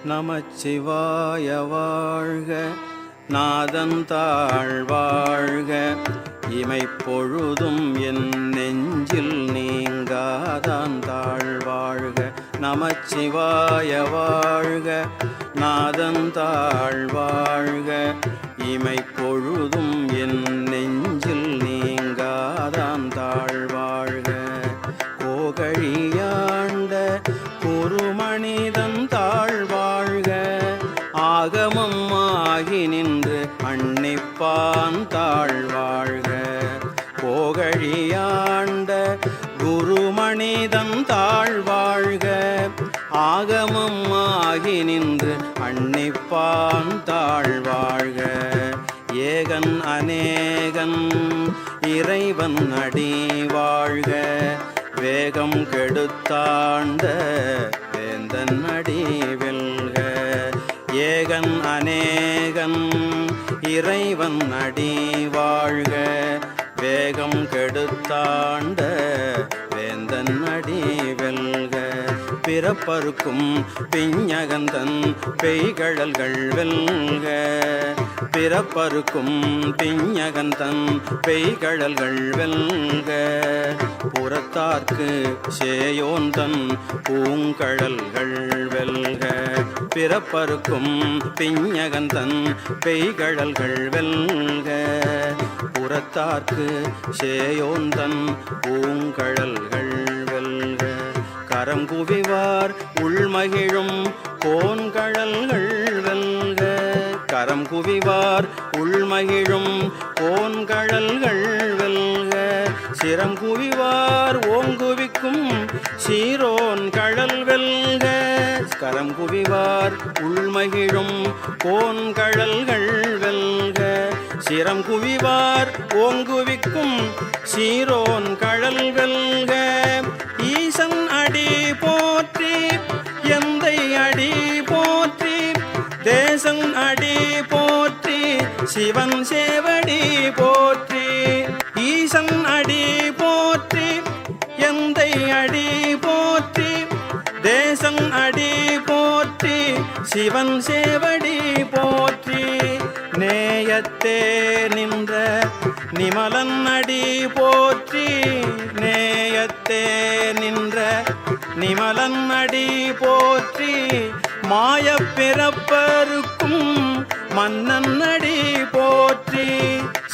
நமச்சிவாய வாழ்க. நாதந்தாள் வாழ்க. இமைப்பொழுதும் என் நெஞ்சில் நீங்காதான் தாழ் வாழ்க. நமச்சிவாய வாழ்க. நாதந்தாள் வாழ்க. இமைப்பொழுதும் என் நெஞ்சில் நீங்காதான் தாழ் வாழ்க. கோகழியாண்ட குருமனிதன் தாழ் வாழ்க. ஆகமம் ஆகி நின்று அன்னிப்பான் தாழ் வாழ்க. கோகழியாண்ட குருமனிதன் தாழ் வாழ்க. ஆகமம் ஆகி நின்று அன்னிப்பான் தாழ் வாழ்க. ஏகன் அநேகன் இறைவன் அடி வாழ்க. வேகம் கெடுத்தாண்ட வேந்தன் அடி வெல்க. ஏகன் அநேகன் இறைவன் அடி வாழ்க. வேகம் கெடுத்தாண்ட வேந்தன் அடி வெல்க. பிறப்பருக்கும் பிஞகந்தன் பெய்கழல்கள் வெல்க. பிறப்பருக்கும் பிஞகந்தன் பெய்கழல்கள் வெல்க. புறத்தார்க்கு சேயோந்தன் பூங்கழல்கள் வெல்க. பிறப்பருக்கும் பிஞகந்தன் பெய்கழல்கள் வெல்க. புறத்தார்க்கு சேயோந்தன் பூங்கழல்கள் வெல்க. கரம் குவிவார் உள்மகிழும் கோன்கழல்கள் வெல்க. கரம் குவிவார் உள்மகிழும் கோன்கழல்கள் வெல்க. சிரம் குவிவார் ஓங்குவிக்கும் சீரோன் கழல் வெல்க. கரம் குவிவார் உள்மகிழும் கோன்கழல்கள் வெல்க. சிரம் குவிவார் ஓங்குவிக்கும் சீரோன் கழல் வெல்க. ஈசன் அடி போற்றி எந்தை அடி போற்றி. தேசன் அடி போற்றி சிவன் சேவடி போற்றி. ஈசன் அடி போற்றி எந்தை அடி போற்றி. தேசன் அடி போற்றி சிவன் சேவடி போற்றி. நேயத்தே நின்ற நிமலன் அடி போற்றி. நேயத்தே நின்ற நிமலன் அடி போற்றி. மாயப் பிறப்பருக்கும் மன்னன் அடி போற்றி.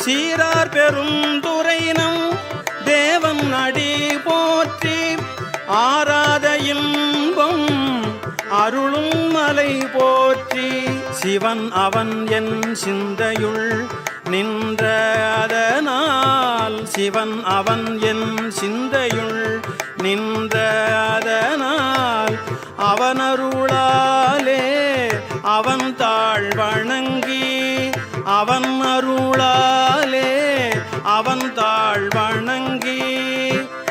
சீரார் பெருந்துரைனம் தேவன் அடி போற்றி. ஆராத இன்பம் அருளும் மலை போற்றி. சிவன் அவன் என் சிந்தையுள் நின்ற அதனால். சிவன் அவன் என் சிந்தையுள் நின்ற அதனால். அவன் அருளாலே அவன் தாழ் வணங்கி. அவன் அருளாலே அவன் தாழ் வணங்கி.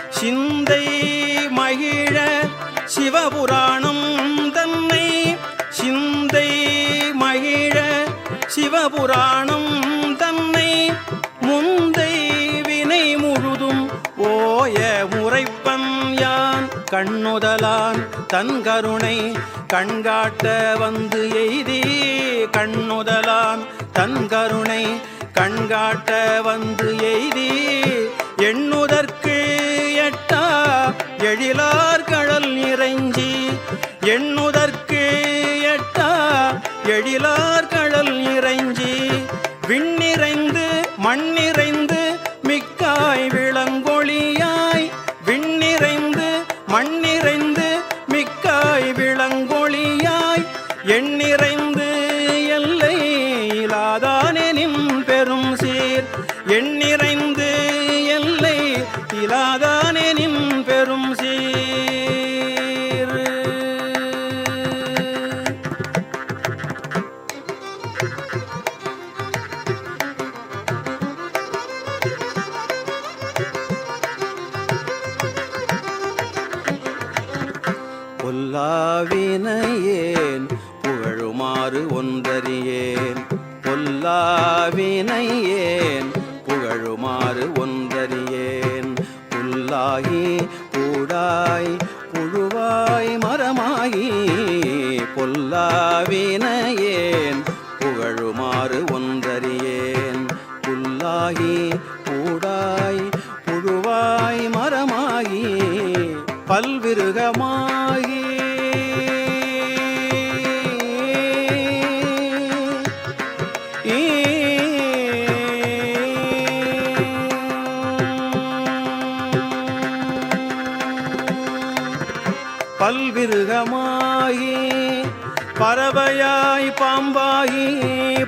சிந்தை மகிழ சிவபுராணம் தன்னை. சிந்தை மகிழ சிவபுராணம் தன்னை. முந்தை வினை முழுதும் ஓய முறைப்பன் யான். கண்ணுதலான் தன் கருணை கண்காட்ட வந்து எய்தி. கண்ணுதலான் தன் கருணை கண்காட்ட வந்து எய்தி. எண்ணுதற்கு எட்டா எழிலார் கழல் இறைஞ்சி. எண்ணுதற்கு எட்டா எழிலார் கழல் இறைஞ்சி. விண்ணிறைந்து மண்ணிறைந்து மிக்காய் விளங்கொழியாய். விண்ணிறைந்து மண்ணிறைந்து மிக்காய் விளங்கொழியாய். எண்ணிறைந்து எல்லை இலாதானெனின் பெரும் சீர். எண்ணிறைந்து எல்லை இலாதானெனின் பெரும் சீர். பொல்லாவினையேன் புகழுமாறு ஒன்றறியேன். பொல்லாவினையேன் புகழுமாறு ஒன்றறியேன். புல்லாகி பூடாய் புழுவாய் மரமாகி பொல்லாவினையேன் புகழுமாறு ஒன்றறியேன். புல்லாகி பூடாய் புழுவாய் மரமாகி பல்விருகமாகி பல்விருகமாகி பறவையாய் பாம்பாகி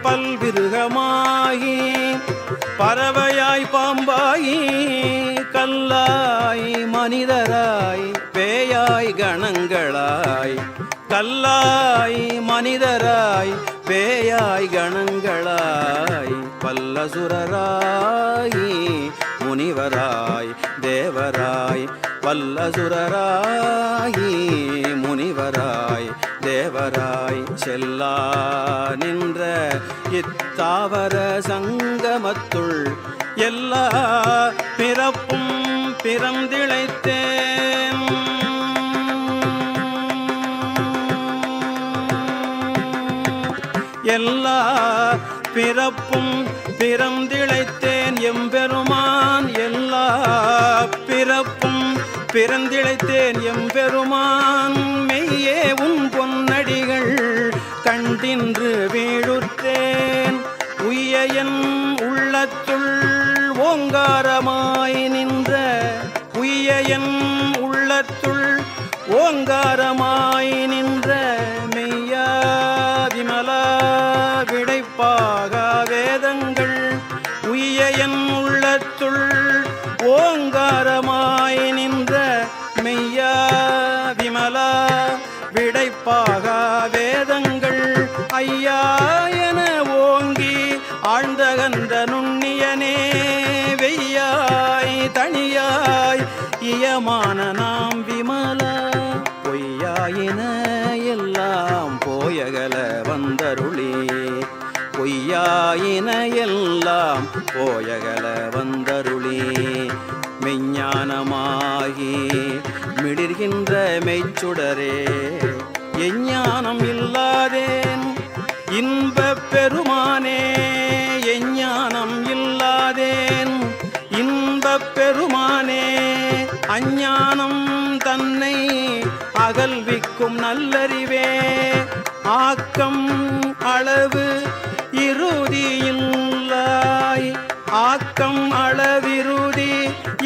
பல்விருகமாகி பறவையாய் பாம்பாகி கல்லாய் மனிதராய் பேயாய் கணங்களாய் கல்லாய் மனிதராய் பேயாய் கணங்களாய் பல்லசுரராய் முனிவராய் தேவராய் வல்லசுரராய் முனிவராய் தேவராய் செல்லா நின்ற இத்தாவர சங்கமத்துள் எல்லா பிறப்பும் பிறந்திழைத்தேன். எல்லா பிறப்பும் பிறந்திழைத்தேன் எம்பெருமான். எல்லா பிறப்பும் பிறந்திழைத்தேன் எம்பெருமான். மெய்யே உன் பொன்னடிகள் கண்டின்று வீழுற்றேன். உய்ய என் உள்ளத்துள் ஓங்காரமாய் நின்ற உய்ய என் உள்ளத்துள் ஓங்காரமாய் நின்ற மெய்யா விமலா விடைப்பாக வேதங்கள் உய்ய என் உள்ளத்துள் ஓங்காரமாய் நின்ற மெய்யா விமலா விடைப்பாக வேதங்கள் ஐயா என ஓங்கி ஆழ்ந்தகன்ற நுண்ணியனே வெய்யாய் தனியாய் இயமான நாம் விமலா பொய்யாயின எல்லாம் போயகல வந்தருளி பொய்யாயின எல்லாம் போயகல வந்தருளி மெஞ்ஞானமாகி மிளிர்கின்ற மெய்ச்சுடரே எஞ்ஞானம் இல்லாதேன் இன்பப் பெருமானே எஞ்ஞானம் இல்லாதேன் இன்பப் பெருமானே அஞ்ஞானம் தன்னை அகல்விக்கும் நல்லறிவே ஆக்கம் அளவு இறுதி இல்லாய் ஆக்கம் அளவிறுதி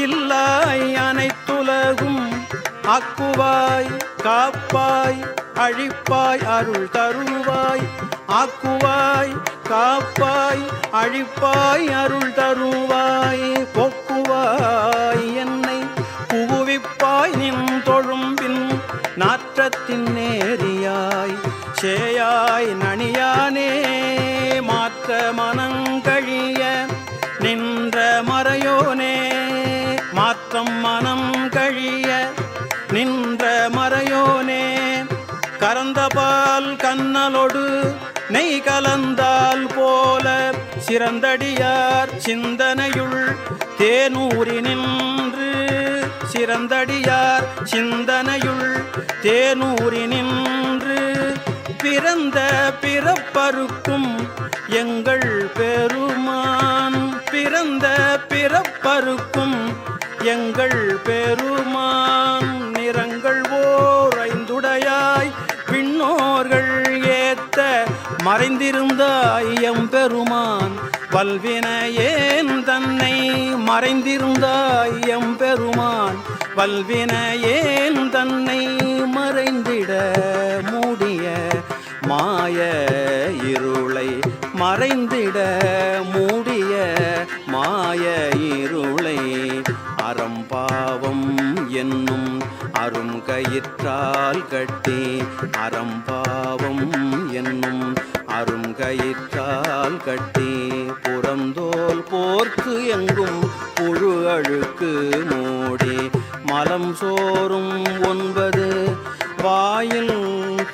இல்லாய் அனைத்துலகும் ஆக்குவாய் காப்பாய் அழிப்பாய் அருள் தருவாய் ஆக்குவாய் காப்பாய் அழிப்பாய் அருள் தருவாய் போக்குவாய் என்னை புகுவிப்பாய் நின் தொழும்பின் நாற்றத்தின் நேரியாய் சேயாய் நனியானே மாற்ற மனங்கழிய நின்ற மறையோனே மாற்றம் மனம் கழிய நின்ற மறையோனே கறந்தபால் கண்ணலொடு நெய் கலந்தால் போல சிறந்தடியார் சிந்தனையுள் தேனூரி நின்று சிறந்தடியார் சிந்தனையுள் தேனூரி நின்று பிறந்த பிறப்பருக்கும் எங்கள் பெருமான் பிறந்த பிறப்பருக்கும் எங்கள் பெருமான் நிறங்கள் ஓர் ஐந்துடையாய் விண்ணோர்கள் ஏத்த மறைந்திருந்தாய் எம்பெருமான் வல்வினையேன் தன்னை மறைந்திருந்தாய் எம்பெருமான் வல்வினையேன் தன்னை மறைந்திட மூடிய மாய இருளை மறைந்திட மூடிய மாய இருளை அறம்பாவம் என்னும் அரும் கயிற்றால் கட்டி அறம்பாவம் என்னும் அரும் கயிற்றால் கட்டி புறந்தோல் போர்க்கு எங்கும் புழு அழுக்கு மூடி மலம் சோறும் 9 வாயில்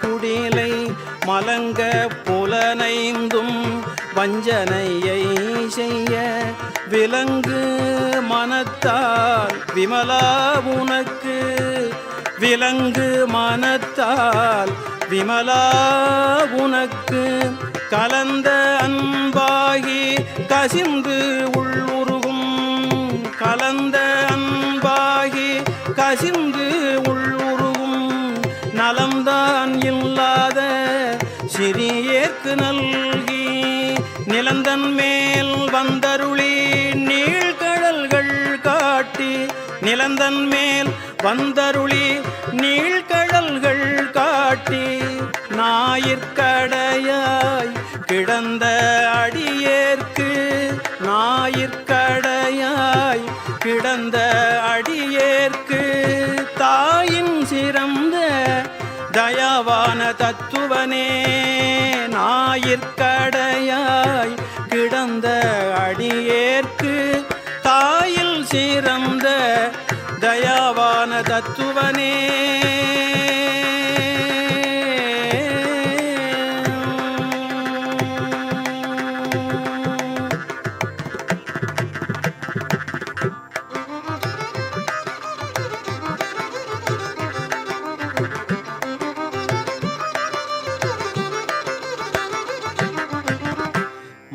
குடிலை மலங்க புலனைந்தும் வஞ்சனையை செய்ய விலங்கு மனத்தால் விமலா உனக்கு விலங்கு மனத்தால் விமலா உனக்கு கலந்த அன்பாகி கசிந்து உள்ளுருகும் கலந்த அன்பாகி கசிந்து உள்ளுருகும் நலம்தான் இல்லாத சிறியேற்கு நல்கி நிலந்தன் மேல் வந்தருளி நீழ்கடல்கள் காட்டி நிலந்தன் மேல் வந்தருளி நீழ்கடல்கள் காட்டி ஞாயிற்கடையாய் கிடந்த அடியேற்கு ஞாயிற்கடையாய் கிடந்த அடியேற்கு தாயின் சிறந்த தயாவான தத்துவனே ஞாயிற்கடையாய் கிடந்த அடியேற்கு தாயில் சிறந்த தயாவான தத்துவனே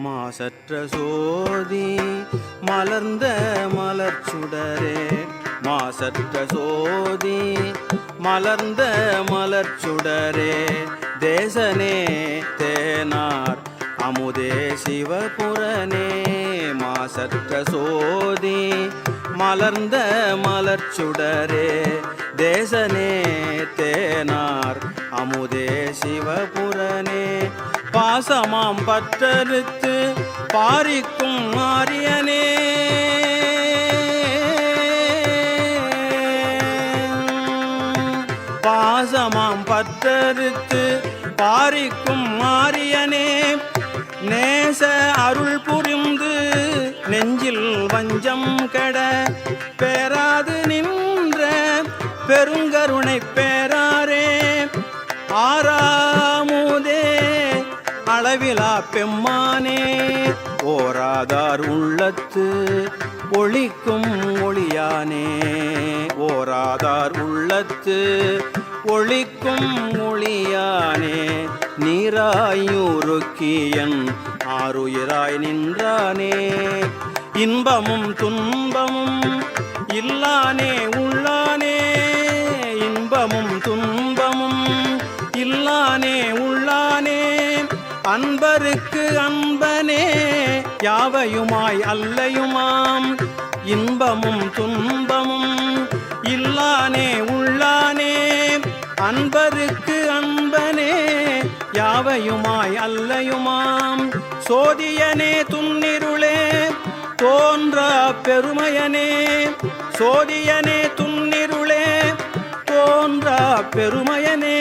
மாசற்ற சோதி மலர்ந்த மலர்ச்சுடரே மாசற்ற சோதி மலர்ந்த மலர்ச்சுடரே தேசனே தேனார் அமுதே சிவபுரனே மாசற்ற சோதி மலர்ந்த மலர்ச்சுடரே தேசனே தேனார் அமுதே சிவபுரனே பாசமாம் பற்றறுத்து பாரிக்கும் மாரியனே பாசமாம் பற்றறுத்து பாரிக்கும் மாரியனே நேச அருள் புரிந்து நெஞ்சில் வஞ்சம் கெட பேராது நின்ற பெருங்கருணை பேராரே ஆறாமுதே அளவிலா பெம்மானே ஓராதார் உள்ளத்து ஒளிக்கும் ஒளியானே ஓராதார் உள்ளத்து ஒளிக்கும் ஒளியானே நீராயுருக்கியன் ஆருயிராய் நின்றானே இன்பமும் துன்பமும் இல்லானே உள்ளானே இன்பமும் துன்பமும் இல்லானே உள்ளானே அன்பருக்கு அன்பனே யாவையுமாய் அல்லையுமாம் இன்பமும் துன்பமும் இல்லானே உள்ளானே அன்பருக்கு அன்பனே யாவையுமாய் அல்லையுமாம் சோதியனே துன்னிருளே தோன்றா பெருமையனே சோதியனே துன்னிருளே தோன்றா பெருமையனே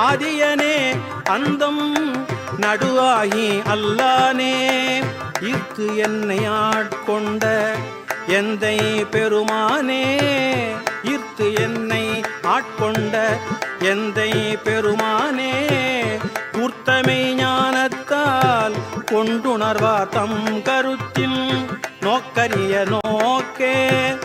ஆதியனே அந்தம் நடுவாகி அல்லானே ஈர்த்து என்னை ஆட்கொண்ட எந்தை பெருமானே ஈர்த்து என்னை ஆட்கொண்ட எந்தை பெருமானே கூர்த்தமை ஞானத்தால் கொண்டுணர்வார் தம் கருத்தின் நோக்கரிய நோக்கே